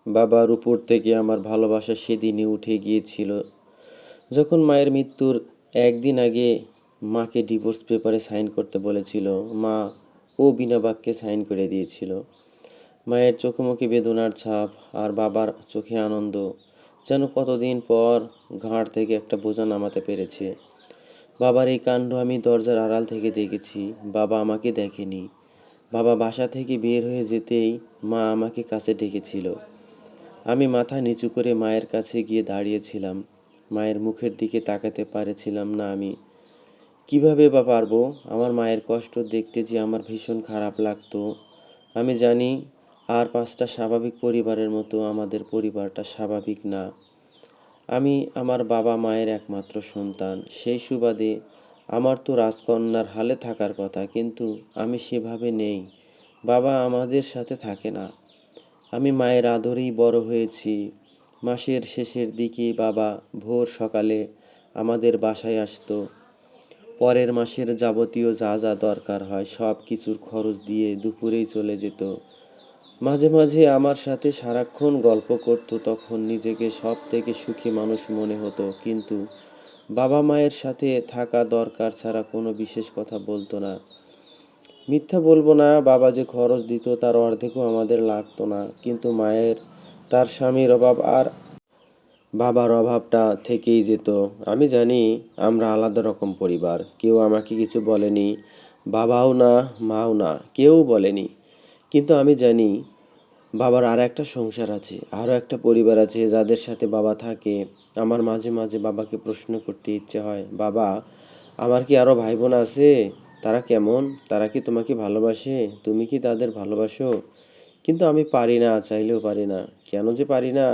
বাবার উপর থেকে আমার ভালোবাসা সেদিনই উঠে গিয়েছিল যখন মায়ের মৃত্যুর একদিন আগে মাকে ডিভোর্স পেপারে সাইন করতে বলেছিল। মা ও বিনা বাক্যে সাইন করে দিয়েছিল। মায়ের চোখে মুখে বেদনার ছাপ আর বাবার চোখে আনন্দ, যেন কতদিন পর ঘাড় থেকে একটা বোঝা নামাতে পেরেছে। বাবার এই কাণ্ড আমি দরজার আড়াল থেকে দেখেছি, বাবা আমাকে দেখেনি। বাবা বাসা থেকে বের হয়ে যেতেই মা আমাকে কাছে ডেকেছিল। আমি মাথা নিচু করে মায়ের কাছে গিয়ে দাঁড়িয়েছিলাম। মায়ের মুখের দিকে তাকাতে পারছিলাম না আমি। কিভাবে বা পারবো? আমার মায়ের কষ্ট দেখতে যে আমার ভীষণ খারাপ লাগতো। আমি জানি আর 5টা স্বাভাবিক পরিবারের মতো আমাদের পরিবারটা স্বাভাবিক না। আমি আমার বাবা মায়ের একমাত্র সন্তান। সেই সুবাদে আমার তো রাজকন্যার হালে থাকার কথা, কিন্তু আমি সেভাবে নেই। বাবা আমাদের সাথে থাকে না। আমি মায়ের আদরেই বড় হয়েছি। মাসের শেষের দিকে বাবা ভোর সকালে আমাদের বাসায় আসতো। পরের মাসের যাবতীয় যা যা দরকার হয় সব কিছুর খরচ দিয়ে দুপুরেই চলে যেত। মাঝে মাঝে আমার সাথে সারাক্ষণ গল্প করত, তখন নিজেকে সব থেকে সুখী মানুষ মনে হতো। কিন্তু বাবা মায়ের সাথে থাকা দরকার ছাড়া কোনো বিশেষ কথা বলতো না। মিথ্যা বলবো না, বাবা যে খরচ দিত তার অর্ধেকও আমাদের লাগতো না। কিন্তু মায়ের তার স্বামীর অভাব আর বাবার অভাবটা থেকেই যেত। আমি জানি আমরা আলাদা রকম পরিবার। কেউ আমাকে কিছু বলেনি, বাবাও না, মাও না, কেউ বলেনি। কিন্তু আমি জানি বাবার আর একটা সংসার আছে, আরও একটা পরিবার আছে যাদের সাথে বাবা থাকে। আমার মাঝে মাঝে বাবাকে প্রশ্ন করতে ইচ্ছে হয়, বাবা, আমার কি আরও ভাই বোন আছে? তারা কেমন? তারা কি তোমাকে ভালোবাসে? তুমি কি তাদের ভালোবাসো? কিন্তু আমি পারি না, চাইলেও পারি না। কেন যে পারি না?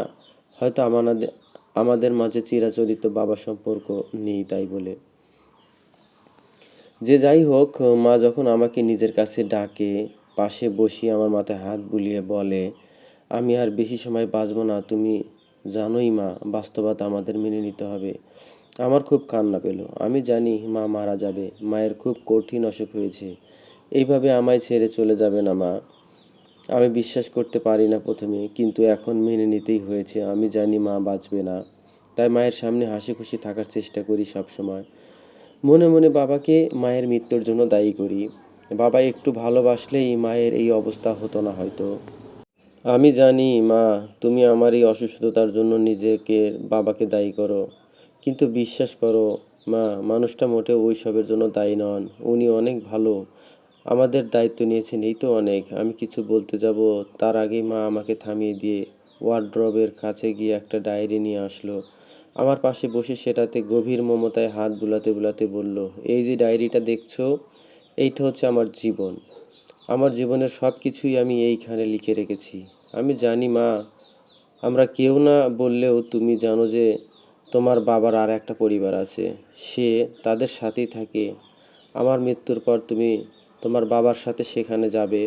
হয়তো আমাদের আমাদের মাঝে চিরাচরিত বাবা সম্পর্ক নেই তাই বলে। যে যাই হোক, মা যখন আমাকে নিজের কাছে ডাকে, পাশে বসিয়ে আমার মাথায় হাত বুলিয়ে বলে, আমি আর বেশি সময় বাঁচবো না, তুমি জানোই মা, বাস্তবতা আমাদের মেনে নিতে হবে। আমার খুব কান্না পেল। আমি জানি মা মারা যাবে, মায়ের খুব কঠিন অসুখ হয়েছে। এইভাবে আমায় ছেড়ে চলে যাবে না মা। আমি বিশ্বাস করতে পারি না প্রথমে, কিন্তু এখন মেনে নিতেই হয়েছে। আমি জানি মা বাঁচবে না, তাই মায়ের সামনে হাসি খুশি থাকার চেষ্টা করি সব সময়। মনে মনে বাবাকে মায়ের মৃত্যুর জন্য দায়ী করি। বাবা একটু ভালোবাসলেই মায়ের এই অবস্থা হতো না হয়তো। আমি জানি মা, তুমি আমার এই অসুস্থতার জন্য নিজেকে বাবাকে দায়ী করো, কিন্তু বিশ্বাস করো মা, মানুষটা মোটেও ওইসবের জন্য দায়ী নন। উনি অনেক ভালো, আমাদের দায়িত্ব নিয়েছেন, এই তো অনেক। আমি কিছু বলতে যাব তার আগেই মা আমাকে থামিয়ে দিয়ে ওয়ার্ড্রবের কাছে গিয়ে একটা ডায়েরি নিয়ে আসলো। আমার পাশে বসে সেটাতে গভীর মমতায় হাত বুলাতে বুলাতে বলল, এই যে ডায়েরিটা দেখছো, এইটা হচ্ছে আমার জীবন। আমার জীবনের সব কিছুই আমি এইখানে লিখে রেখেছি। আমি জানি মা, আমরা কেউ না বললেও তুমি জানো যে তোমার বাবার আর একটা পরিবার আছে, সে তাদের সাথেই থাকে। আমার মৃত্যুর পর তুমি তোমার বাবার সাথে সেখানে যাবে।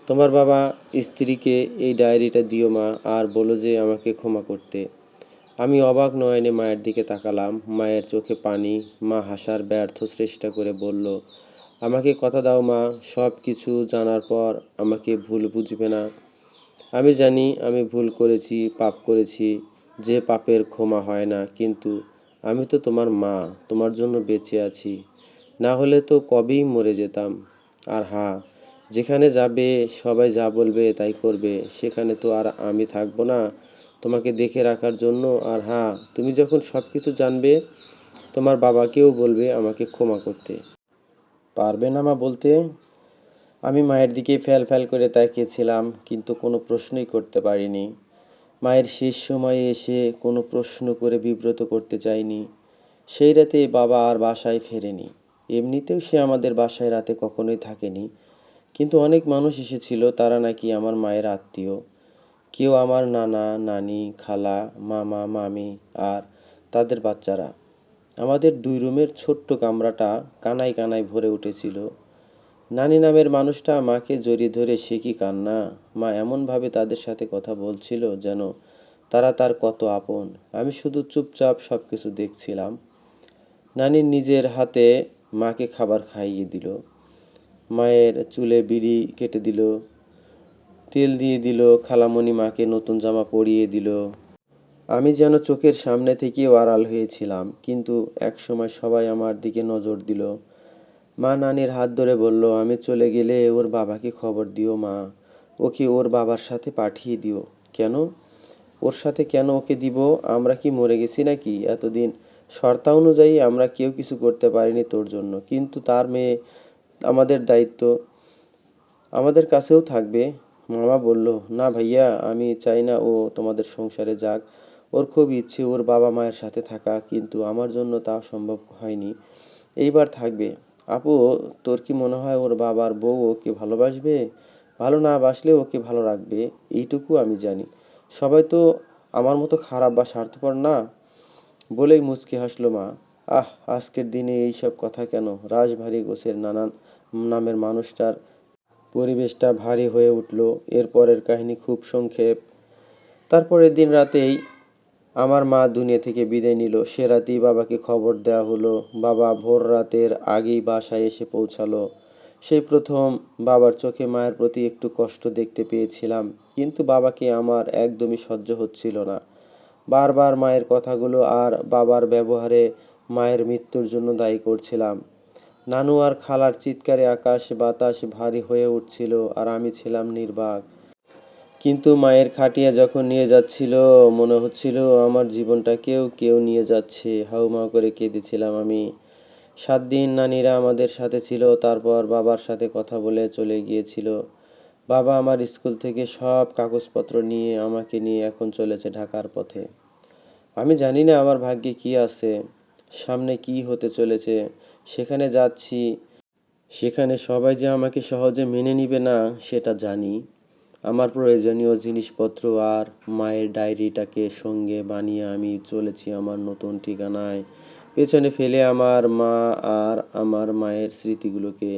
তোমার বাবা স্ত্রীকে এই ডায়েরিটা দিও মা, আর বলো যে আমাকে ক্ষমা করতে। আমি অবাক নয়নে মায়ের দিকে তাকালাম। মায়ের চোখে পানি। মা হাসার ব্যর্থ চেষ্টা করে বলল, আমাকে কথা দাও মা, সব কিছু জানার পর আমাকে ভুল বুঝবে না। আমি জানি আমি ভুল করেছি, পাপ করেছি, যে পাপের ক্ষমা হয় না। কিন্তু আমি তো তোমার মা, তোমার জন্য বেঁচে আছি। না হলে তো কবেই মরে যেতাম। আর হ্যাঁ, যেখানে যাবে সবাই যা বলবে তাই করবে, সেখানে তো আর আমি থাকবো না তোমাকে দেখে রাখার জন্য। আর হ্যাঁ, তুমি যখন সব কিছু জানবে তোমার বাবাকেও বলবে আমাকে ক্ষমা করতে। পারবে না মা বলতে? আমি মায়ের দিকে ফ্যাল ফ্যাল করে তাকিয়েছিলাম, কিন্তু কোনো প্রশ্নই করতে পারিনি। মায়ের শেষ সময়ে এসে কোনো প্রশ্ন করে বিব্রত করতে চাইনি। সেই রাতে বাবা আর বাসায় ফেরেনি। এমনিতেও সে আমাদের বাসায় রাতে কখনোই থাকেনি। কিন্তু অনেক মানুষ এসেছিল, তারা নাকি আমার মায়ের আত্মীয়। কেউ আমার নানা, নানি, খালা, মামা, মামি আর তাদের বাচ্চারা। আমাদের 2 রুমের ছোট্ট কামরাটা কানায় কানায় ভরে উঠেছিল। নানি নামের মানুষটা মাকে জড়িয়ে ধরে সে কি কান্না! মা এমনভাবে তাদের সাথে কথা বলছিল যেন তারা তার কত আপন। আমি শুধু চুপচাপ সব কিছু দেখছিলাম। নানি নিজের হাতে মাকে খাবার খাইয়ে দিল, মায়ের চুলে বিড়ি কেটে দিল, তেল দিয়ে দিল, খালামণি মাকে নতুন জামা পরিয়ে দিল। আমি যেন চোখের সামনে থেকেও আড়াল হয়েছিলাম, কিন্তু একসময় সবাই আমার দিকে নজর দিল। মা নানির হাত ধরে বলল, আমি চলে গেলে ওর বাবাকে খবর দিও মা, ওকে ওর বাবার সাথে পাঠিয়ে দিও। কেন? ওর সাথে কেন ওকে দিব? আমরা কি মরে গেছি নাকি? এতদিন শর্তা অনুযায়ী আমরা কেউ কিছু করতে পারিনি তোর জন্য, কিন্তু তার মেয়ে, আমাদের দায়িত্ব আমাদের কাছেও থাকবে। মামা বলল, না ভাইয়া, আমি চাই না ও তোমাদের সংসারে যাক। ওর খুব ইচ্ছে ওর বাবা মায়ের সাথে থাকা, কিন্তু আমার জন্য তা সম্ভব হয়নি। এইবার থাকবে। আপু, তোর কি মনে হয় ওর বাবার বউ ওকে ভালোবাসবে? ভালো না বাসলেও ওকে ভালো রাখবে, এইটুকু আমি জানি। সবাই তো আমার মতো খারাপ বা স্বার্থপর না। বলেই মুচকি হাসলো মা। আহ, আজকের দিনে এইসব কথা কেন? রাশভারী গোছের নানান নামের মানুষটার পরিবেশটা ভারী হয়ে উঠল। এরপরের কাহিনী খুব সংক্ষেপ। তারপরের দিন রাতেই আমার মা দুনিয়া থেকে বিদায় নিল। সে রাতেই বাবাকে খবর দেওয়া হলো। বাবা ভোর রাতের আগেই বাসায় এসে পৌঁছালো। সেই প্রথম বাবার চোখে মায়ের প্রতি একটু কষ্ট দেখতে পেয়েছিলাম, কিন্তু বাবাকে আমার একদমই সহ্য হচ্ছিল না। বারবার মায়ের কথাগুলো আর বাবার ব্যবহারে মায়ের মৃত্যুর জন্য দায়ী করছিলাম। নানু আর খালার চিৎকারে আকাশ বাতাস ভারী হয়ে উঠছিল, আর আমি ছিলাম নির্বাক। কিন্তু মায়ের খাটিয়া যখন নিয়ে যাচ্ছিল, মনে হচ্ছিল আমার জীবনটাকেও কেউ নিয়ে যাচ্ছে। হাউমাউ করে কেঁদেছিলাম আমি। 7 দিন নানিরা আমাদের সাথে ছিল, তারপর বাবার সাথে কথা বলে চলে গিয়েছিল। বাবা আমার স্কুল থেকে সব কাগজপত্র নিয়ে আমাকে নিয়ে এখন চলেছে ঢাকার পথে। আমি জানি না আমার ভাগ্যে কি আছে, সামনে কি হতে চলেছে। সেখানে যাচ্ছি, সেখানে সবাই যে আমাকে সহজে মেনে নিবে না সেটা জানি। আমার প্রয়োজনীয় জিনিসপত্র আর মায়ের ডায়েরিটাকে সঙ্গে বানিয়ে আমি চলেছি আমার নতুন ঠিকানায়। পেছনে ফেলে আমার মা আর আমার মায়ের স্মৃতিগুলোকে।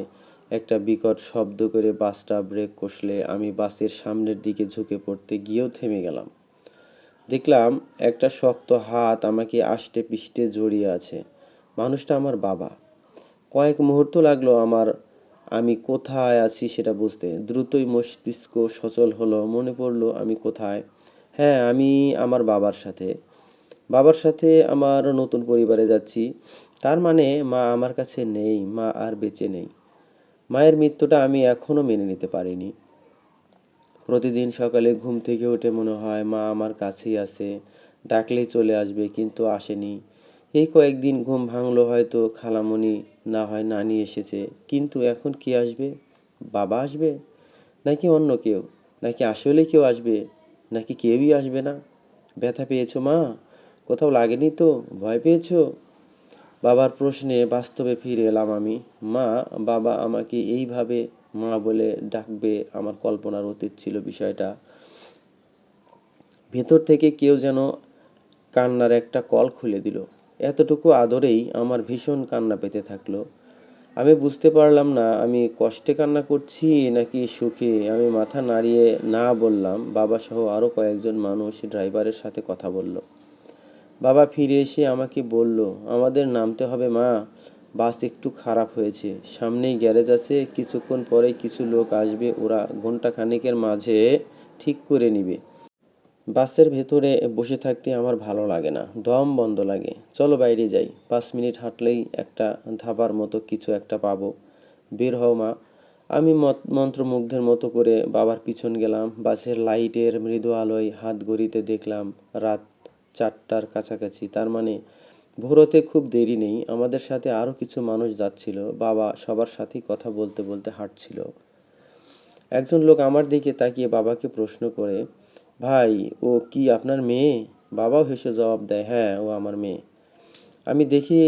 একটা বিকট শব্দ করে বাসটা ব্রেক কষলে আমি বাসের সামনের দিকে ঝুঁকে পড়তে গিয়েও থেমে গেলাম। দেখলাম একটা শক্ত হাত আমাকে আষ্টে পিষ্টে জড়িয়ে আছে। মানুষটা আমার বাবা। কয়েক মুহূর্ত লাগলো আমি কোথায় আছি সেটা বুঝতে। দ্রুতই মস্তিষ্ক সচল হলো, মনে পড়লো আমি কোথায়। হ্যাঁ, আমি আমার বাবার সাথে আমার নতুন পরিবারে যাচ্ছি। তার মানে মা আমার কাছে নেই, মা আর বেঁচে নেই। মায়ের মৃত্যুটা আমি এখনো মেনে নিতে পারিনি। প্রতিদিন সকালে ঘুম থেকে উঠে মনে হয় মা আমার কাছেই আছে, ডাকলেই চলে আসবে, কিন্তু আসেনি। এই কয়েকদিন ঘুম ভাঙলো হয়তো খালামণি, না হয় নানি এসেছে, কিন্তু এখন কি আসবে? বাবা আসবে, নাকি অন্য কেউ, নাকি আসলে কেউ আসবে, নাকি কেউই আসবে না? ব্যথা পেয়েছো মা? কোথাও লাগেনি তো? ভয় পেয়েছো? বাবার প্রশ্নে বাস্তবে ফিরে এলাম আমি। মা, বাবা আমাকে এইভাবে মা বলে ডাকবে আমার কল্পনার অতীত ছিল বিষয়টা। ভেতর থেকে কেউ যেন কান্নার একটা কল খুলে দিল। এতটুকু আদরেই আমার ভীষণ কান্না পেতে থাকলো। আমি বুঝতে পারলাম না আমি কষ্টে কান্না করছি নাকি সুখে। আমি মাথা নাড়িয়ে না বললাম। বাবা সহ আরও কয়েকজন মানুষ ড্রাইভারের সাথে কথা বলল। বাবা ফিরে এসে আমাকে বলল, আমাদের নামতে হবে মা, বাস একটু খারাপ হয়েছে, সামনেই গ্যারেজ আছে, কিছুক্ষণ পরেই কিছু লোক আসবে, ওরা ঘন্টাখানেকের মাঝে ঠিক করে নিবে। বাসের ভেতরে বসে থাকতে আমার ভালো লাগে না, দম বন্ধ লাগে। চলো বাইরে যাই, 5 মিনিট হাঁটলেই একটা ধাবার মতো কিছু একটা পাবো। বের হও মা। আমি মন্ত্রমুগ্ধের মতো করে বাবার পিছন গেলাম। বাসের লাইটের মৃদু আলোয় হাত ঘড়িতে দেখলাম রাত 4টার কাছাকাছি। তার মানে ভোর হতে খুব দেরি নেই। আমাদের সাথে আরও কিছু মানুষ যাচ্ছিল। বাবা সবার সাথেই কথা বলতে বলতে হাঁটছিল। একজন লোক আমার দিকে তাকিয়ে বাবাকে প্রশ্ন করে, ভাই, ও কি আপনার মেয়ে? বাবাও হেসে জবাব দেয়, হ্যাঁ, ও আমার মেয়ে। আমি দেখে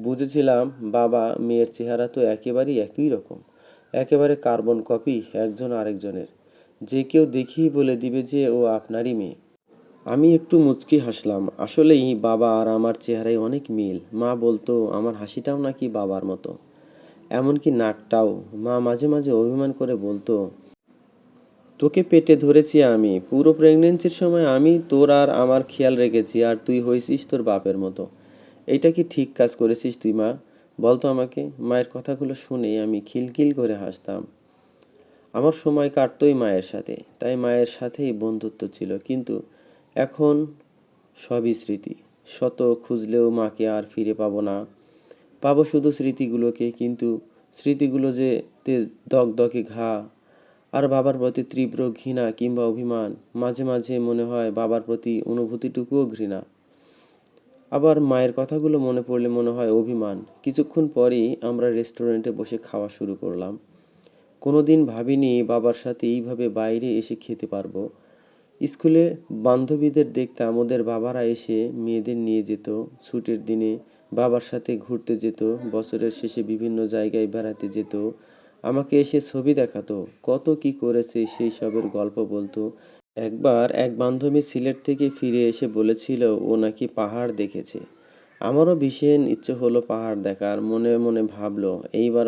বুঝেছিলাম বাবা মেয়ের চেহারা তো একেবারেই একই রকম, একেবারে কার্বন কপি একজন আরেকজনের। যে কেউ দেখেই বলে দিবে যে ও আপনারই মেয়ে। আমি একটু মুচকি হাসলাম। আসলেই বাবা আর আমার চেহারায় অনেক মিল। মা বলতো আমার হাসিটাও নাকি বাবার মতো, এমনকি নাকটাও। মা মাঝে মাঝে অভিমান করে বলতো, তোকে পেটে ধরেছি আমি, পুরো প্রেগনেন্সির সময় আমি তোর আর আমার খেয়াল রেখেছি, আর তুই হয়েছিস তোর বাপের মতো। এইটা কি ঠিক কাজ করেছিস তুই মা? বলতো আমাকে। মায়ের কথাগুলো শুনে আমি খিলখিল করে হাসতাম। আমার সময় কাটতোই মায়ের সাথে, তাই মায়ের সাথেই বন্ধুত্ব ছিল। কিন্তু এখন সবই স্মৃতি। শত খুঁজলেও মাকে আর ফিরে পাবো না। পাবো শুধু স্মৃতিগুলোকে, কিন্তু স্মৃতিগুলো যে দগদগে ঘা। আর বাবার প্রতি তীব্র ঘৃণা কিংবা অভিমান। মাঝে মাঝে মনে হয় বাবার প্রতি অনুভূতিটুকুও ঘৃণা। আবার মায়ের কথাগুলো মনে পড়লে মনে হয় অভিমান। কিছুক্ষণ পরেই আমরা রেস্টুরেন্টে বসে খাওয়া শুরু করলাম। কোনোদিন ভাবিনি বাবার সাথে এইভাবে বাইরে এসে খেতে পারবো। স্কুলে বান্ধবীদের দেখতাম, ওদের বাবারা এসে মেয়েদের নিয়ে যেত। ছুটির দিনে বাবার সাথে ঘুরতে যেত, বছরের শেষে বিভিন্ন জায়গায় বেড়াতে যেত। আমাকে এসে ছবি দেখাতো, কত কি করেছে সেই সবের গল্প বলতো। একবার এক বান্ধবী সিলেট থেকে ফিরে এসে বলেছিল ও নাকি পাহাড় দেখেছে। আমারও ভীষণ ইচ্ছে হলো পাহাড় দেখার। মনে মনে ভাবলো এইবার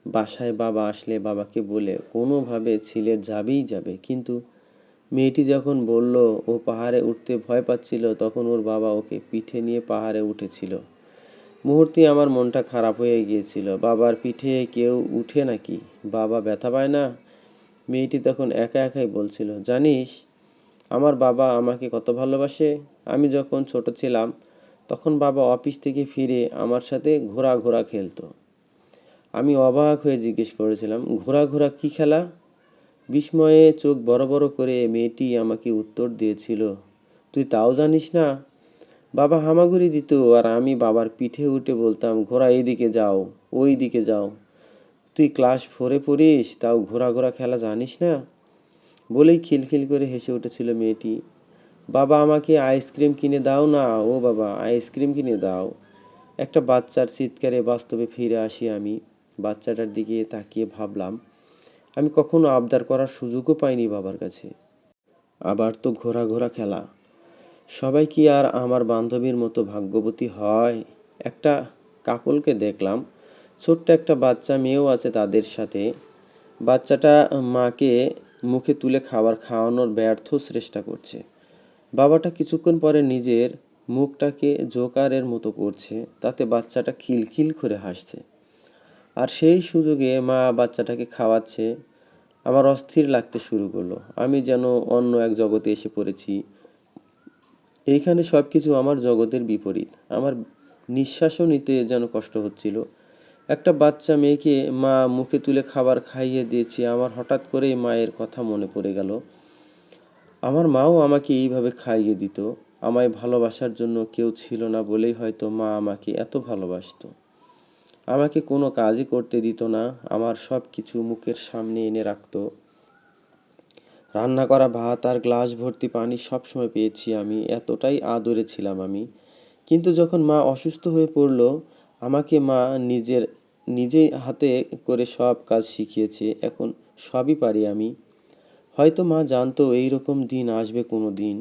বাসায় বাবা আসলে বাবাকে বলে কোনোভাবে সিলেট যাবেই যাবে। কিন্তু মেয়েটি যখন বলল ও পাহাড়ে উঠতে ভয় পাচ্ছিল, তখন ওর বাবা ওকে পিঠে নিয়ে পাহাড়ে উঠেছিল। মুহূর্তে আমার মনটা খারাপ হয়ে গিয়েছিল। বাবার পিঠে কেউ উঠে নাকি? বাবা ব্যথা পায় না? মেয়েটি তখন একা একাই বলছিল, জানিস আমার বাবা আমাকে কত ভালোবাসে। আমি যখন ছোট ছিলাম তখন বাবা অফিস থেকে ফিরে আমার সাথে ঘোড়া ঘোড়া খেলতো। আমি অবাক হয়ে জিজ্ঞেস করেছিলাম, ঘোড়া ঘোড়া কি খেলা? বিস্ময়ে চোখ বড় বড় করে মেয়েটি আমাকে উত্তর দিয়েছিল, তুই তাও জানিস না? বাবা হামাগুড়ি দিত আর আমি বাবার পিঠে উঠে বলতাম, ঘোড়া এইদিকে যাও, ওই দিকে যাও। তুই ক্লাস 4-এ পড়িস, তাও ঘোড়া ঘোড়া খেলা জানিস না? বলেই খিলখিল করে হেসে উঠেছিল মেয়েটি। বাবা আমাকে আইসক্রিম কিনে দাও না, ও বাবা আইসক্রিম কিনে দাও। একটা বাচ্চার চিৎকারে বাস্তবে ফিরে আসি আমি। বাচ্চাটার দিকে তাকিয়ে ভাবলাম, আমি কখনো আবদার করার সুযোগও পাইনি বাবার কাছে। আবার তো ঘোড়া ঘোড়া খেলা। সবাই কি আর আমার বান্ধবীর মতো ভাগ্যবতী হয়? একটা কাপলকে দেখলাম, ছোট্ট একটা বাচ্চা মেয়েও আছে তাদের সাথে। বাচ্চাটা মাকে মুখে তুলে খাবার খাওয়ানোর ব্যর্থ চেষ্টা করছে। বাবাটা কিছুক্ষণ পরে নিজের মুখটাকে জোকারের মতো করছে, তাতে বাচ্চাটা খিলখিল করে হাসছে। আর সেই সুযোগে মা বাচ্চাটাকে খাওয়াচ্ছে। আমার অস্থির লাগতে শুরু করলো। আমি যেন অন্য এক জগতে এসে পড়েছি। এইখানে সব কিছু আমার জগতের বিপরীত। আমার নিঃশ্বাসও নিতে যেন কষ্ট হচ্ছিল। একটা বাচ্চা মেয়েকে মা মুখে তুলে খাবার খাইয়ে দিয়েছে। আমার হঠাৎ করেই মায়ের কথা মনে পড়ে গেল। আমার মাও আমাকে এইভাবে খাইয়ে দিত। আমায় ভালোবাসার জন্য কেউ ছিল না বলেই হয়তো মা আমাকে এত ভালোবাসতো। আমাকে কোনো কাজই করতে দিত না, আমার সব কিছু মুখের সামনে এনে রাখতো। রান্না করা ভাত আর গ্লাস ভর্তি পানি সবসময় পেয়েছি আমি, এতটাই আদরে ছিলাম আমি। কিন্তু যখন মা অসুস্থ হয়ে পড়ল, আমাকে মা নিজেই হাতে করে সব কাজ শিখিয়েছে। এখন সবই পারি আমি। হয়তো মা জানতো এইরকম দিন আসবে কোনো দিন,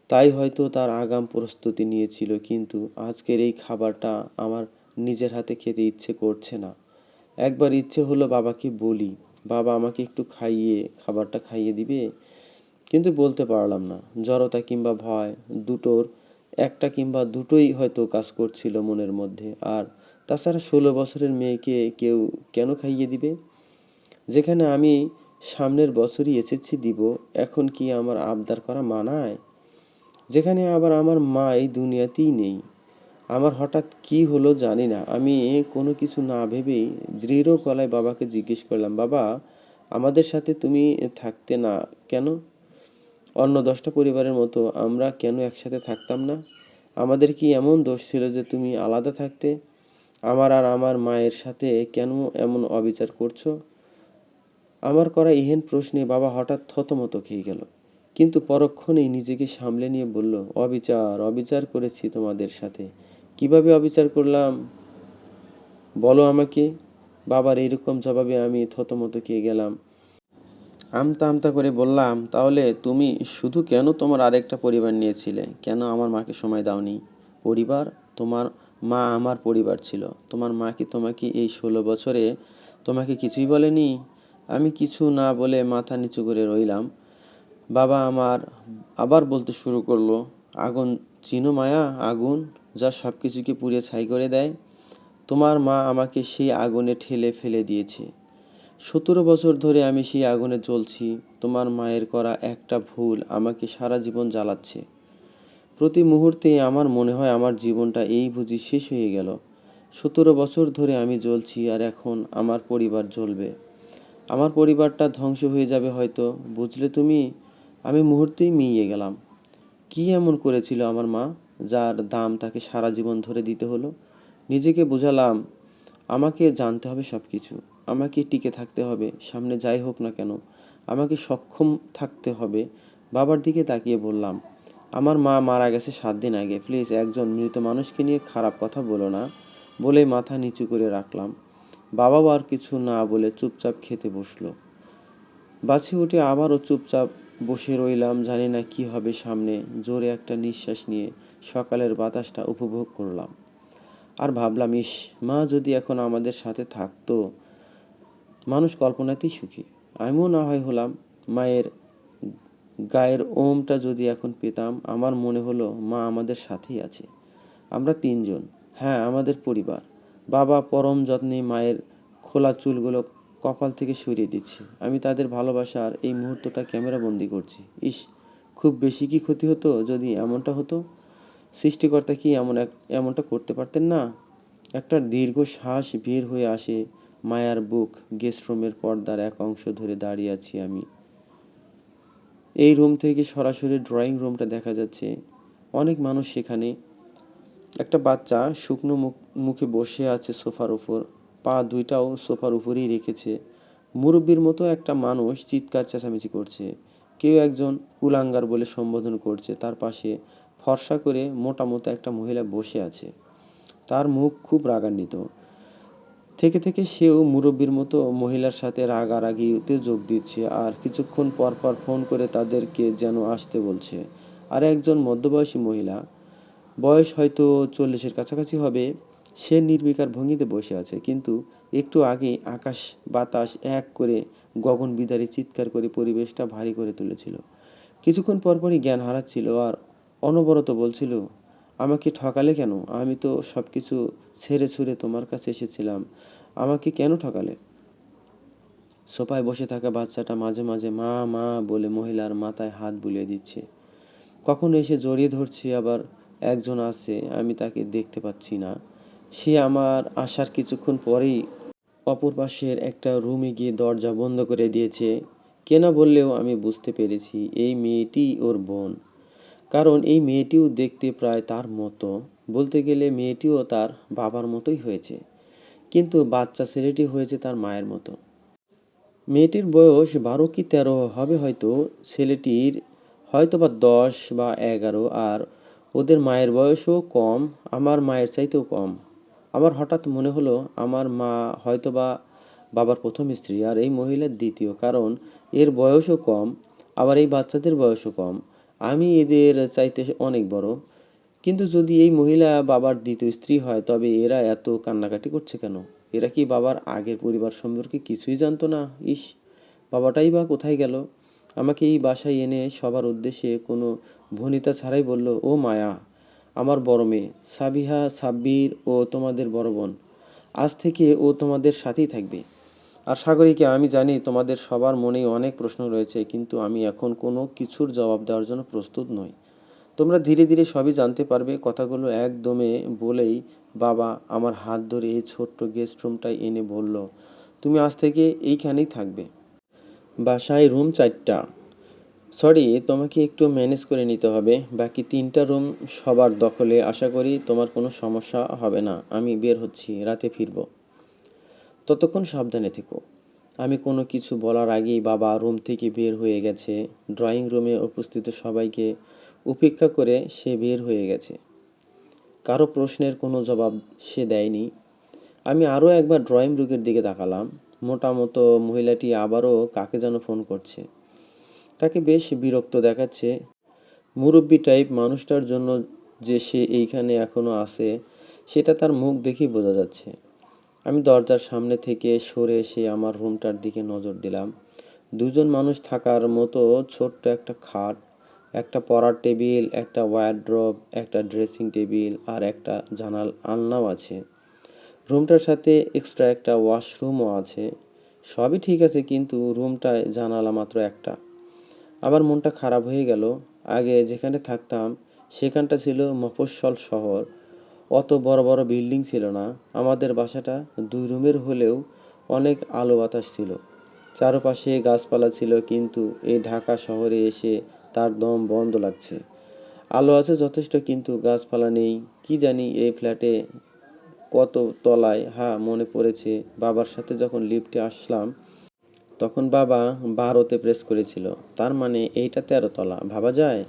তাই হয়তো তার আগাম প্রস্তুতি নিয়েছিল। কিন্তু আজকের এই খাবারটা আমার নিজের হাতে খেতে ইচ্ছে করছে না। একবার ইচ্ছে হলো বাবাকে বলি, বাবা আমাকে একটু খাবারটা খাইয়ে দিবে। কিন্তু বলতে পারলাম না। জড়তা কিংবা ভয়, দুটোর একটা কিংবা দুটোই হয়তো কাজ করছিল মনের মধ্যে। আর তাছাড়া 16 বছরের মেয়েকে কেউ কেন খাইয়ে দিবে? যেখানে আমি সামনের বছরই এসএসসি দিব, এখন কি আমার আবদার করা মানায়? যেখানে আবার আমার মা এই দুনিয়াতেই নেই। আমার হঠাৎ কি হলো জানি না। আমি কোনো কিছু না ভেবেই দৃঢ় গলায় বাবাকে জিজ্ঞেস করলাম, বাবা আমাদের সাথে তুমি থাকতে না কেন? অন্য 10টা পরিবারের মতো আমরা কেন একসাথে থাকতাম না? আমাদের কি এমন দোষ ছিল যে তুমি আলাদা থাকতে? আমার আর আমার মায়ের সাথে কেন এমন অবিচার করছো? আমার করা এহেন প্রশ্নে বাবা হঠাৎ থতমত খেয়ে গেল। কিন্তু পরক্ষণেই নিজেকে সামলে নিয়ে বলল, অবিচার করেছি তোমাদের সাথে। কিভাবে অবিচার করলাম বলো আমাকে? বাবার এইরকম জবাবে আমি থতমত খেয়ে গেলাম। আমতা আমতা করে বললাম, তাহলে তুমি শুধু কেন তোমার আরেকটা পরিবার নিয়েছিলে? কেন আমার মাকে সময় দাওনি? পরিবার? তোমার মা আমার পরিবার ছিল। তোমার মা কি তোমাকে এই 16 বছরে তোমাকে কিছুই বলেনি? আমি কিছু না বলে মাথা নিচু করে রইলাম। বাবা আমার আবার বলতে শুরু করলো, আগুন চিনো মায়া? আগুন যা সব কিছুকে পুড়িয়ে ছাই করে দেয়। তোমার মা আমাকে সেই আগুনে ঠেলে ফেলে দিয়েছে। 17 বছর ধরে আমি সেই আগুনে জ্বলছি। তোমার মায়ের করা একটা ভুল আমাকে সারা জীবন জ্বালাচ্ছে। প্রতি মুহূর্তে আমার মনে হয় আমার জীবনটা এই বুঝি শেষ হয়ে গেল। 17 বছর ধরে আমি জ্বলছি আর এখন আমার পরিবার জ্বলবে। আমার পরিবারটা ধ্বংস হয়ে যাবে হয়তো, বুঝলে তুমি? আমি মুহূর্তেই মিইয়ে গেলাম। কি এমন করেছিল আমার মা, যার দাম তাকে সারা জীবন ধরে দিতে হলো? নিজেকে বোঝালাম আমাকে জানতে হবে সব কিছু। আমাকে টিকে থাকতে হবে, সামনে যাই হোক না কেন। আমাকে সক্ষম থাকতে হবে। বাবার দিকে তাকিয়ে বললাম, আমার মা মারা গেছে 7 দিন আগে। প্লিজ একজন মৃত মানুষকে নিয়ে খারাপ কথা বলো না। বলে মাথা নিচু করে রাখলাম। বাবাও আর কিছু না বলে চুপচাপ খেতে বসলো। বাছে উঠে আবারও চুপচাপ বসে রইলাম, জানি না কি হবে সামনে। জোরে একটা নিঃশ্বাস নিয়ে সকালের বাতাসটা উপভোগ করলাম। আর ভাবলাম, ইস, মা যদি এখন আমাদের সাথে থাকতো। মানুষ কল্পনাতেই সুখী। আমিও না হয় হলাম। মায়ের গায়ের ওমটা যদি এখন পেতাম। আমার মনে হলো মা আমাদের সাথেই আছে। আমরা 3 জন। হ্যাঁ, আমাদের পরিবার। বাবা পরম যত্নে মায়ের খোলা চুলগুলো কপাল থেকে সরিয়ে দিচ্ছে। আমি তাদের ভালোবাসার এই মুহূর্তটা ক্যামেরাবন্দি করছি। ইস, খুব বেশি কি ক্ষতি হতো যদি এমনটা হতো? সৃষ্টিকর্তা কি এমনটা করতে পারতেন না? একটা দীর্ঘ শ্বাস বের হয়ে আসে। মায়ার বুক গেস্ট রুমের পর্দার এক অংশ ধরে দাঁড়িয়ে আছি আমি। এই রুম থেকে সরাসরি ড্রয়িং রুমটা দেখা যাচ্ছে। অনেক মানুষ সেখানে। একটা বাচ্চা শুকনো মুখে বসে আছে সোফার উপর। পা দুইটাও সোফার উপরেই রেখেছে। মুরব্বির মতো একটা মানুষ চিৎকার চেঁচামেচি করছে। কেউ একজন কুলাঙ্গার বলে সম্বোধন করছে। তার পাশে ফর্সা করে মোটা মতো একটা মহিলা বসে আছে। তার মুখ খুব রাগান্বিত। থেকে থেকে সেও মুরব্বির মতো মহিলার সাথে রাগারাগিতে যোগ দিচ্ছে। আর কিছুক্ষণ পর পর ফোন করে তাদেরকে যেন আসতে বলছে। আর একজন মধ্যবয়সী মহিলা, বয়স হয়তো 40-এর কাছাকাছি হবে, সে নির্বিকার ভঙ্গিতে বসে আছে। কিন্তু একটু আগেই আকাশ বাতাস এক করে গগনবিদারী চিৎকার করে পরিবেশটা ভারী করে তুলেছিল। কিছুক্ষণ পরপরই জ্ঞান হারাচ্ছিল আর অনবরত বলছিল, আমাকে ঠকালে কেন? আমি তো সব কিছু ছেড়ে ছুড়ে তোমার কাছে এসেছিলাম। আমাকে কেন ঠকালে? সোফায় বসে থাকা বাচ্চাটা মাঝে মাঝে মা মা বলে মহিলার মাথায় হাত বুলিয়ে দিচ্ছে। কখনো এসে জড়িয়ে ধরছে। আবার একজন আছে, আমি তাকে দেখতে পাচ্ছি না। সে আমার আসার কিছুক্ষণ পরেই অপর পাশের একটা রুমে গিয়ে দরজা বন্ধ করে দিয়েছে। কে না বললেও আমি বুঝতে পেরেছি এই মেয়েটি ওর বোন। কারণ এই মেয়েটিও দেখতে প্রায় তার মতো। বলতে গেলে মেয়েটিও তার বাবার মতোই হয়েছে। কিন্তু বাচ্চা ছেলেটি হয়েছে তার মায়ের মতো। মেয়েটির বয়স 12 কি 13 হবে হয়তো। ছেলেটির হয়তো বা 10 বা 11। আর ওদের মায়ের বয়সও কম, আমার মায়ের চাইতেও কম। আমার হঠাৎ মনে হলো আমার মা হয়তোবা বাবার প্রথম স্ত্রী আর এই মহিলার দ্বিতীয়। কারণ এর বয়সও কম, আবার এই বাচ্চাদের বয়সও কম। আমি এদের চাইতে অনেক বড়। কিন্তু যদি এই মহিলা বাবার দ্বিতীয় স্ত্রী হয়, তবে এরা এত কান্নাকাটি করছে কেন? এরা কি বাবার আগের পরিবার সম্পর্কে কিছুই জানতো না? ইস, বাবাটাই বা কোথায় গেল? আমাকে এই বাসায় এনে সবার উদ্দেশ্যে কোনো ভনিতা ছাড়াই বলল, ও মায়া, আমার বড় মেয়ে সাবিহা সাব্বির ও তোমাদের বড় বোন। আজ থেকে ও তোমাদের সাথেই থাকবে। আর সাগরীকে, আমি জানি তোমাদের সবার মনেই অনেক প্রশ্ন রয়েছে, কিন্তু আমি এখন কোনো কিছুর জবাব দেওয়ার জন্য প্রস্তুত নই। তোমরা ধীরে ধীরে সবই জানতে পারবে। কথাগুলো একদমে বলেই বাবা আমার হাত ধরে এই ছোট্ট গেস্ট রুমটায় এনে বলল, তুমি আজ থেকে এইখানেই থাকবে। বাসায় রুম 4টা। সরি, তোমাকে একটু ম্যানেজ করে নিতে হবে। বাকি 3টা রুম সবার দখলে। আশা করি তোমার কোনো সমস্যা হবে না। আমি বের হচ্ছি, রাতে ফিরবো। ততক্ষণ সাবধানে থেকো। আমি কোনো কিছু বলার আগেই বাবা রুম থেকে বের হয়ে গেছে। ড্রয়িং রুমে উপস্থিত সবাইকে উপেক্ষা করে সে বের হয়ে গেছে। কারো প্রশ্নের কোনো জবাব সে দেয়নি। আমি আরও একবার ড্রয়িং রুমের দিকে তাকালাম। মোটা মতো মহিলাটি আবারও কাকে যেন ফোন করছে। তাকে বেশ বিরক্ত দেখাচ্ছে। মুরব্বি টাইপ মানুষটার জন্য যে সে এইখানে এখনো আছে, সেটা তার মুখ দেখেই বোঝা যাচ্ছে। আমি দরজার সামনে থেকে সরে এসে আমার রুমটার দিকে নজর দিলাম। 2জন মানুষ থাকার মতো ছোট্ট একটা খাট, একটা পড়ার টেবিল, একটা ওয়ারড্রব, একটা ড্রেসিং টেবিল আর একটা আলনাও আছে। রুমটার সাথে এক্সট্রা একটা ওয়াশরুমও আছে। সবই ঠিক আছে, কিন্তু রুমটায় জানালা মাত্র একটা। আমার মনটা খারাপ হয়ে গেল। আগে যেখানে থাকতাম সেখানটা ছিল মফস্বল শহর। অত বড় বড় বিল্ডিং ছিল না। আমাদের বাসাটা 2 রুমের হলেও অনেক আলো বাতাস ছিল। চারপাশে গাছপালা ছিল, কিন্তু এই ঢাকা শহরে এসে তার দম বন্ধ লাগছে। আলো আছে যথেষ্ট, কিন্তু গাছপালা নেই। কি জানি এই ফ্ল্যাটে কত তলায়। হ্যাঁ, মনে পড়েছে বাবার সাথে যখন লিফটে আসলাম তখন বাবা 12তে প্রেস করেছিল। তার মানে এইটা 13 তলা। ভাবা যায়?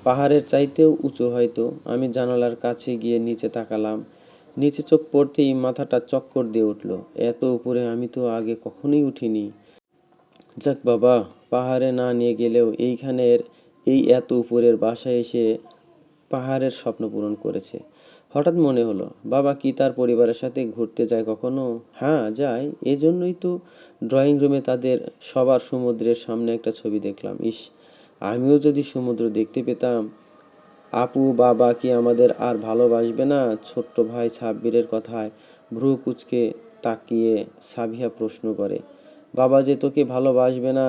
পাহাড়ের চাইতেও উঁচু হয়তো। আমি জানালার কাছে গিয়ে নিচে তাকালাম। নিচে চোখ পড়তেই মাথাটা চক্কর দিয়ে উঠল। এত উপরে আমি তো আগে কখনোই উঠিনি। যাক বাবা, পাহাড়ে না নিয়ে গেলেও এইখানের এই এত উপরের বাসায় এসে পাহাড়ের স্বপ্ন পূরণ করেছে। হঠাৎ মনে হলো, বাবা কি তার পরিবারের সাথে ঘুরতে যায় কখনো? হ্যাঁ, যায়। এজন্যই তো ড্রয়িং রুমে তাদের সবার সমুদ্রের সামনে একটা ছবি দেখলাম। ইস, আমিও যদি সমুদ্র দেখতে পেতাম। আপু বাবা কি আমাদের আর ভালোবাসবে না? ছোট্ট ভাই সাব্বিরের কথায় ভ্রু কুঁচকে তাকিয়ে সাবিহা প্রশ্ন করে, বাবা যে তোকে ভালোবাসবে না,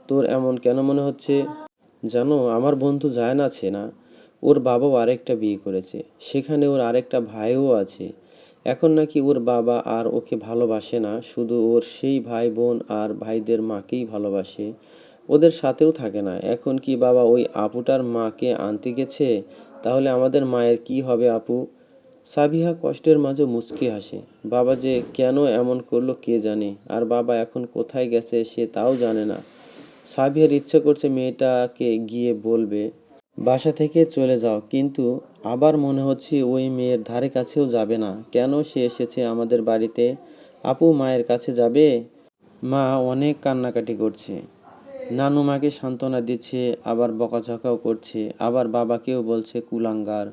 তোর এমন কেন মনে হচ্ছে? জানো, আমার বন্ধু জায়ান আছে না, ওর বাবাও আরেকটা বিয়ে করেছে। সেখানে ওর আরেকটা ভাইও আছে। এখন নাকি ওর বাবা আর ওকে ভালোবাসে না, শুধু ওর সেই ভাই বোন আর ভাইদের মাকেই ভালোবাসে। ওদের সাথেও থাকে না। এখন কি বাবা ওই আপুটার মাকে আনতে গেছে? তাহলে আমাদের মায়ের কি হবে আপু? সাবিহা কষ্টের মাঝে মুচকি হাসে। বাবা যে কেন এমন করলো কে জানে, আর বাবা এখন কোথায় গেছে সে তাও জানে না। সাবিহার ইচ্ছে করছে মেয়েটাকে গিয়ে বলবে বাসা থেকে চলে যাও, কিন্তু আবার মনে হচ্ছে ওই মেয়ের ধারে কাছেও যাবে না। কেন সে এসেছে আমাদের বাড়িতে? আপু মায়ের কাছে যাবে? মা অনেক কান্নাকাটি করছে। নানু মাকে সান্ত্বনা দিচ্ছে, আবার বকাঝকাও করছে, আবার বাবাকেও বলছে কুলাঙ্গার।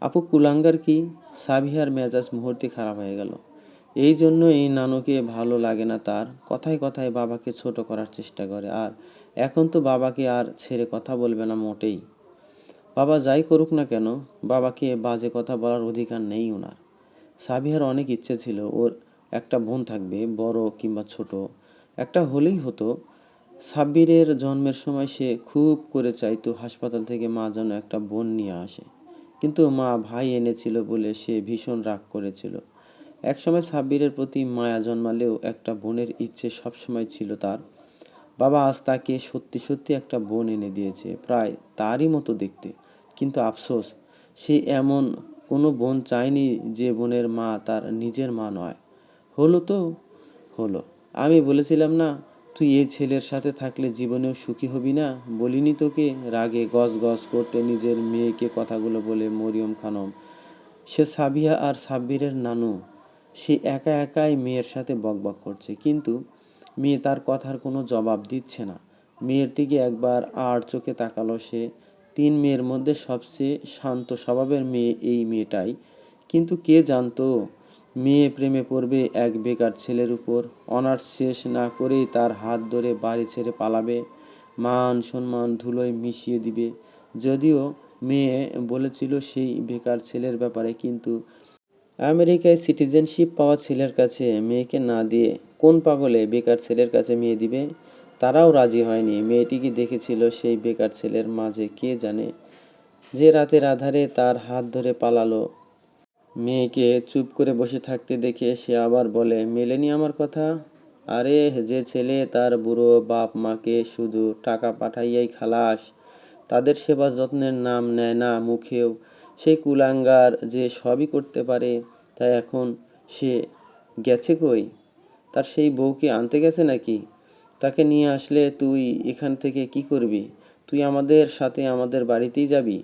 আপু কুলাঙ্গার কি? সাবিহার মেজাজ মুহূর্তে খারাপ হয়ে গেল। এই জন্য এই নানুকে ভালো লাগে না তার। কথায় কথায় বাবাকে ছোট করার চেষ্টা করে। আর এখন তো বাবাকে আর ছেড়ে কথা বলবে না মোটেই। বাবা যাই করুক না কেন, বাবাকে বাজে কথা বলার অধিকার নেই ওনার। সাবিহার অনেক ইচ্ছে ছিল ওর একটা বোন থাকবে, বড় কিংবা ছোট। একটা হলেই হতো। সাব্বিরের জন্মের সময় সে খুব করে চাইতো হাসপাতাল থেকে মা যেন একটা বোন নিয়ে আসে। কিন্তু মা ভাই এনেছিল বলে সে ভীষণ রাগ করেছিল। একসময় সাব্বিরের প্রতি মায়া জন্মালেও একটা বোনের ইচ্ছে সবসময় ছিল তার। বাবা আজ তাকে সত্যি সত্যি একটা বোন এনে দিয়েছে, প্রায় তারই মতো দেখতে। কিন্তু আফসোস, সে এমন কোনো বোন চায়নি যে বোনের মা তার নিজের মা নয়। হলো তো হলো। আমি বলেছিলাম না, তুই এই ছেলের সাথে থাকলে জীবনেও সুখী হবি না? বলিনি তোকে? রাগে গজ গজ করতে নিজের মেয়েকে কথাগুলো বলে মরিয়ম খানম। সে সাবিয়া আর সাব্বিরের নানু। সে একা একাই মেয়ের সাথে বকবক করছে, কিন্তু মেয়ে তার কথার কোনো জবাব দিচ্ছে না। মেয়ের দিকে একবার আর চোখে তাকালো সে। 3 মেয়ের মধ্যে সবচেয়ে শান্ত স্বভাবের মেয়ে এই মেয়েটাই। কিন্তু কে জানতো মেয়ে প্রেমে পড়বে এক বেকার ছেলের উপর। অনার্স শেষ না করেই তার হাত ধরে বাড়ি ছেড়ে পালাবে, মান সম্মান ধুলোয় মিশিয়ে দিবে। যদিও মেয়ে বলেছিল সেই বেকার ছেলের ব্যাপারে, কিন্তু আমেরিকায় সিটিজেনশিপ পাওয়া ছেলের কাছে মেয়েকে না দিয়ে কোন পাগলে বেকার ছেলের কাছে মেয়ে দিবে? তারাও রাজি হয়নি। মেয়েটিকে দেখেছিল সেই বেকার ছেলের মাঝে কে জানে, যে রাতের আধারে তার হাত ধরে পালালো। মেয়েকে চুপ করে বসে থাকতে দেখে সে আবার বলে, মেলেনি আমার কথা? আরে যে ছেলে তার বুড়ো বাপ মাকে শুধু টাকা পাঠাইয়াই খালাস, তাদের সেবা যত্নের নাম নেয় না মুখেও, সেই কুলাঙ্গার যে সবই করতে পারে, তাই এখন সে গেছে কই? তার সেই বউকে আনতে গেছে নাকি? তাকে নিয়ে আসলে তুই এখান থেকে কি করবি? তুই আমাদের সাথে আমাদের বাড়িতেই যাবি।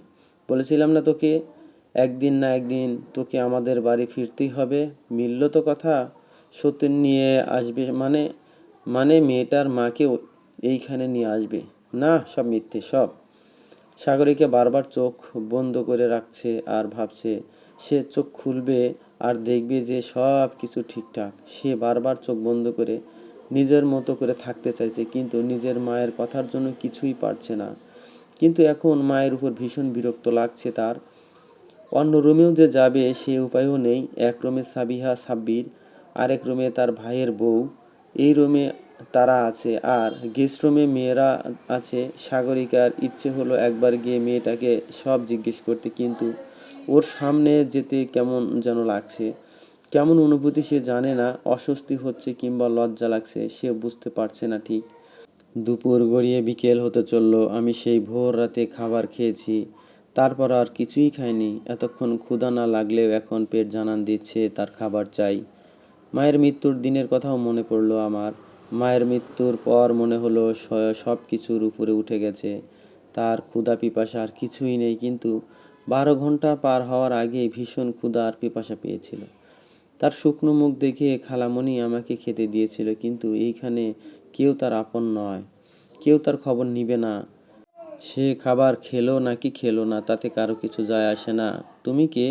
বলেছিলাম না তোকে, একদিন না একদিন তোকে আমাদের বাড়ি ফিরতেই হবে। মিলল তো কথা? সত্যি নিয়ে আসবে মানে? মানে মেয়েটার মাকেও এইখানে নিয়ে আসবে? না, সব মিথ্যে সব। সাগরীকা বারবার চোখ বন্ধ করে রাখছে আর ভাবছে সে চোখ খুলবে আর দেখবে যে সব কিছু ঠিকঠাক। সে বারবার চোখ বন্ধ করে নিজের মতো করে থাকতে চাইছে, কিন্তু নিজের মায়ের কথার জন্য কিছুই পারছে না। কিন্তু এখন মায়ের উপর ভীষণ বিরক্ত লাগছে তার। অন্য রুমেও যে যাবে সে উপায়ও নেই। এক রুমে সাবিহা সাব্বির, আরেক রুমে তার ভাইয়ের বউ। এই রুমে তারা আছে, আর গেস্ট রুমে মেয়েরা আছে। সাগরিকার ইচ্ছে হলো একবার গিয়ে মেয়েটাকে সব জিজ্ঞেস করতে, কিন্তু ওর সামনে যেতে কেমন যেন লাগছে। কেমন অনুভূতি সে জানে না, অস্বস্তি হচ্ছে কিংবা লজ্জা লাগছে সে বুঝতে পারছে না ঠিক। দুপুর গড়িয়ে বিকেল হতে চললো। আমি সেই ভোর রাতে খাবার খেয়েছি, তারপর আর কিছুই খাইনি। এতক্ষণ ক্ষুধা না লাগলেও এখন পেট জানান দিচ্ছে তার খাবার চাই। মায়ের মৃত্যুর দিনের কথাও মনে পড়লো আমার। মায়ের মৃত্যুর পর মনে হলো সব কিছুর উপরে উঠে গেছে। তার ক্ষুধা পিপাসা আর কিছুই নেই, কিন্তু 12 ঘন্টা পার হওয়ার আগেই ভীষণ ক্ষুধা আর পিপাসা পেয়েছিল। তার শুকনো মুখ দেখে খালামণি আমাকে খেতে দিয়েছিল, কিন্তু এইখানে কেউ তার আপন নয়, কেউ তার খবর নিবে না। সে খাবার খেলো নাকি খেলো না তাতে কারো কিছু যায় আসে না। তুমি কে?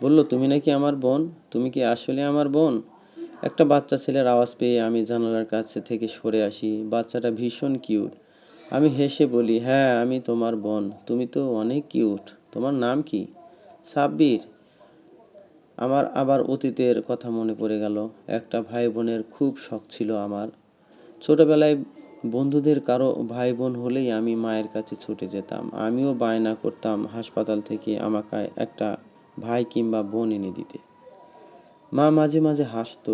বলল, তুমি নাকি আমার বোন। তুমি কি আসলে আমার বোন? একটা বাচ্চা ছেলের আওয়াজ পেয়ে আমি জানালার কাছে থেকে সরে আসি। বাচ্চাটা ভীষণ কিউট। আমি হেসে বলি, হ্যাঁ আমি তোমার বোন। তুমি তো অনেক কিউট। তোমার নাম কি? সাব্বির। আমার আবার অতীতের কথা মনে পড়ে গেল। একটা ভাই বোনের খুব শখ ছিল আমার। ছোটবেলায় বন্ধুদের কারো ভাই বোন হলেই আমি মায়ের কাছে ছুটে যেতাম। আমিও বায়না করতাম হাসপাতাল থেকে আমাকে একটা ভাই কিংবা বোন এনে দিতে। মা মাঝে মাঝে হাসতো,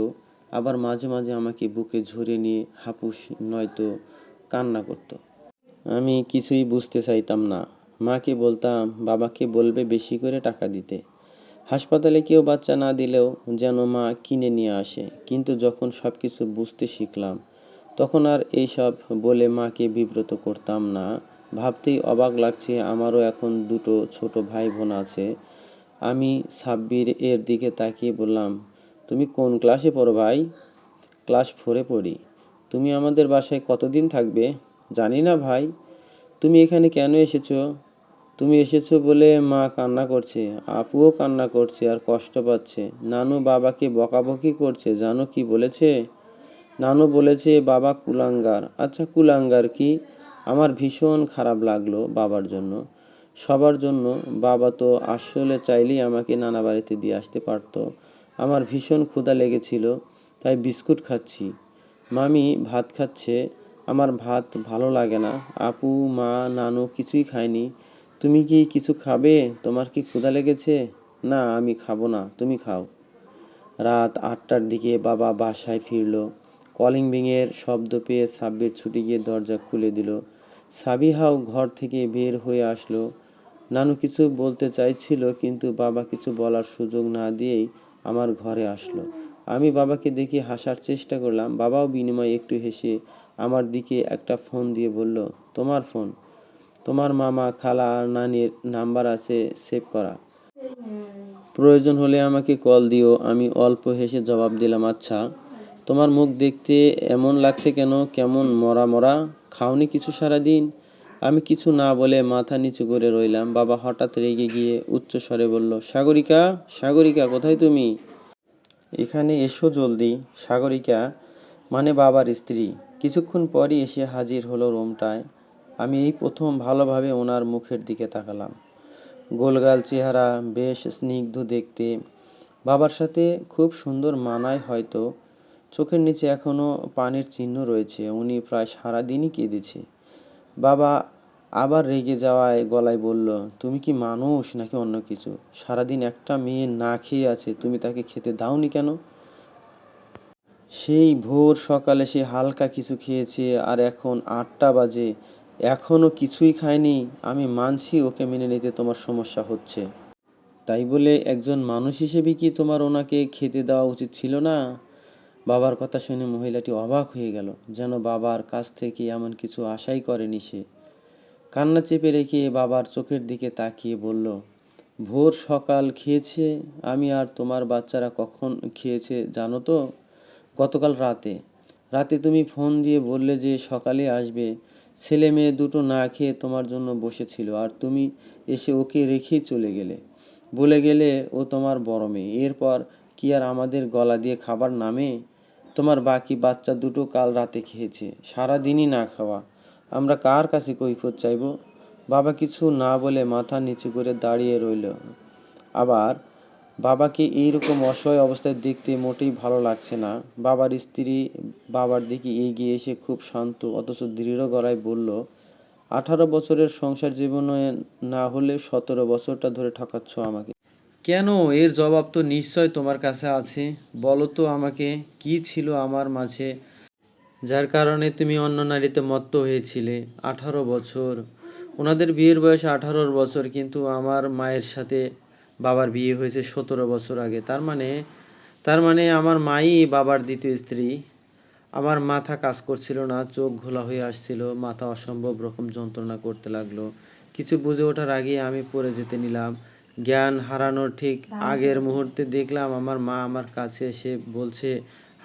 আবার মাঝে মাঝে আমাকে বুকে ঝরিয়ে নিয়ে হাপুস নয়তো কান্না করতো। আমি কিছুই বুঝতে চাইতাম না। মাকে বলতাম বাবাকে বলবে বেশি করে টাকা দিতে। হাসপাতালে কেউ বাচ্চা না দিলেও যেন মা কিনে নিয়ে আসে। কিন্তু যখন সব কিছু বুঝতে শিখলাম তখন আর এইসব বলে মাকে বিব্রত করতাম না। ভাবতেই অবাক লাগছে আমারও এখন দুটো ছোট ভাই বোন আছে। আমি সাব্বির এর দিকে তাকিয়ে বললাম, তুমি কোন ক্লাসে পড়ো ভাই? ক্লাস 4-এ পড়ি। তুমি আমাদের বাসায় কতদিন থাকবে? জানি না ভাই। তুমি এখানে কেন এসেছো? তুমি এসেছো বলে মা কান্না করছে, আপুও কান্না করছে আর কষ্ট পাচ্ছে। নানু বাবাকে বকাবকি করছে, জানো কি বলেছে? নানু বলেছে বাবা কুলাঙ্গার। আচ্ছা কুলাঙ্গার কি? আমার ভীষণ খারাপ লাগলো বাবার জন্য, সবার জন্য। বাবা তো আসলে চাইলেই আমাকে নানা বাড়িতে দিয়ে আসতে পারতো। আমার ভীষণ ক্ষুধা লেগেছিল, তাই বিস্কুট খাচ্ছি। মামি ভাত খাচ্ছে, আমার ভাত ভালো লাগে না। আপু মা নানু কিছুই খায়নি। তুমি কি কিছু খাবে? তোমার কি ক্ষুধা লেগেছে? না আমি খাবো না, তুমি খাও। রাত 8টার দিকে বাবা বাসায় ফিরল। কলিং বিংয়ের শব্দ পেয়ে সাব্বির ছুটে গিয়ে দরজা খুলে দিল। সাবিহাও ঘর থেকে বের হয়ে আসলো। নানু কিছু বলতে চাইছিল, কিন্তু বাবা কিছু বলার সুযোগ না দিয়েই আমার ঘরে আসলো। আমি বাবাকে দেখে হাসার চেষ্টা করলাম। বাবাও বিনিময়ে একটু হেসে আমার দিকে একটা ফোন দিয়ে বলল, তোমার ফোন? তোমার মামা খালা আর নানির নাম্বার আছে সেভ করা, প্রয়োজন হলে আমাকে কল দিও। আমি অল্প হেসে জবাব দিলাম, আচ্ছা। তোমার মুখ দেখতে এমন লাগছে কেন, কেমন মরা মরা? খাওনি কিছু সারাদিন? আমি কিছু না বলে মাথা নিচু করে রইলাম। বাবা হঠাৎ রেগে গিয়ে উচ্চ স্বরে বলল, সাগরিকা, সাগরিকা কোথায় তুমি? এখানে এসো জলদি। সাগরিকা মানে বাবার স্ত্রী কিছুক্ষণ পরই এসে হাজির হলো রুমটায়। আমি এই প্রথম ভালোভাবে ওনার মুখের দিকে তাকালাম। গোলগাল চেহারা, বেশ স্নিগ্ধ দেখতে। বাবার সাথে খুব সুন্দর মানায় হয়তো। চোখের নিচে এখনো পানির চিহ্ন রয়েছে। উনি প্রায় সারাদিনই কেঁদেছে। বাবা আবার রেগে যাওয়ায় গলায় বলল, তুমি কি মানুষ নাকি অন্য কিছু? সারাদিন একটা মেয়ে না খেয়ে আছে, তুমি তাকে খেতে দাওনি কেন? সেই ভোর সকালে সে হালকা কিছু খেয়েছে, আর এখন 8টা বাজে, এখনো কিছুই খায়নি। আমি মানছি ওকে মেনে নিতে তোমার সমস্যা হচ্ছে, তাই বলে একজন মানুষ হিসেবে কি তোমার ওনাকে খেতে দেওয়া উচিত ছিল না? বাবার কথা শুনে মহিলাটি অবাক হয়ে গেল, যেন বাবার কাছ থেকে এমন কিছু আশাই করেনি সে। কান্না চেপে রেখে বাবার চোখের দিকে তাকিয়ে বলল, ভোর সকাল খেয়েছে। আমি আর তোমার বাচ্চারা কখন খেয়েছে জানো তো? গতকাল রাতে। রাতে তুমি ফোন দিয়ে বললে যে সকালে আসবে। ছেলে মেয়ে দুটো না খেয়ে তোমার জন্য বসেছিল, আর তুমি এসে ওকে রেখেই চলে গেলে। বলে গেলে ও তোমার বড় মেয়ে। এরপর কি আর আমাদের গলা দিয়ে খাবার নামে? তোমার বাকি বাচ্চা দুটো কাল রাতে খেয়েছে, সারাদিনই না খাওয়া। আমরা কার কাছে কৈফিয়ত চাইব? বাবা কিছু না বলে মাথা নিচু করে দাঁড়িয়ে রইল। আবার বাবাকে এইরকম অসহায় অবস্থায় দেখতে মোটেই ভালো লাগছে না। বাবার স্ত্রী বাবার দিকে এগিয়ে এসে খুব শান্ত অথচ দৃঢ় গলায় বলল, 18 বছরের সংসার জীবনে না হলে 17 বছরটা ধরে ঠকাচ্ছ আমাকে। কেন? এর জবাব তো নিশ্চয় তোমার কাছে আছে। বলো তো আমাকে, কি ছিল আমার মাঝে যার কারণে তুমি অন্য নারীতে মত্ত হয়েছিলে? 18 বছর। ওনাদের বিয়ের বয়স 18 বছর, কিন্তু আমার মায়ের সাথে বাবার বিয়ে হয়েছে 17 বছর আগে। তার মানে আমার মাই বাবার দ্বিতীয় স্ত্রী। আমার মাথা কাজ করছিল না, চোখ ঘোলা হয়ে আসছিল, মাথা অসম্ভব রকম যন্ত্রণা করতে লাগলো। কিছু বুঝে ওঠার আগেই আমি পড়ে যেতে নিলাম। জ্ঞান হারানোর ঠিক আগের মুহূর্তে দেখলাম আমার মা আমার কাছে এসে বলছে,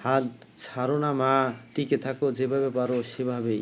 হাত ছাড়ো না মা, টিকে থাকো, যেভাবে পারো সেভাবেই।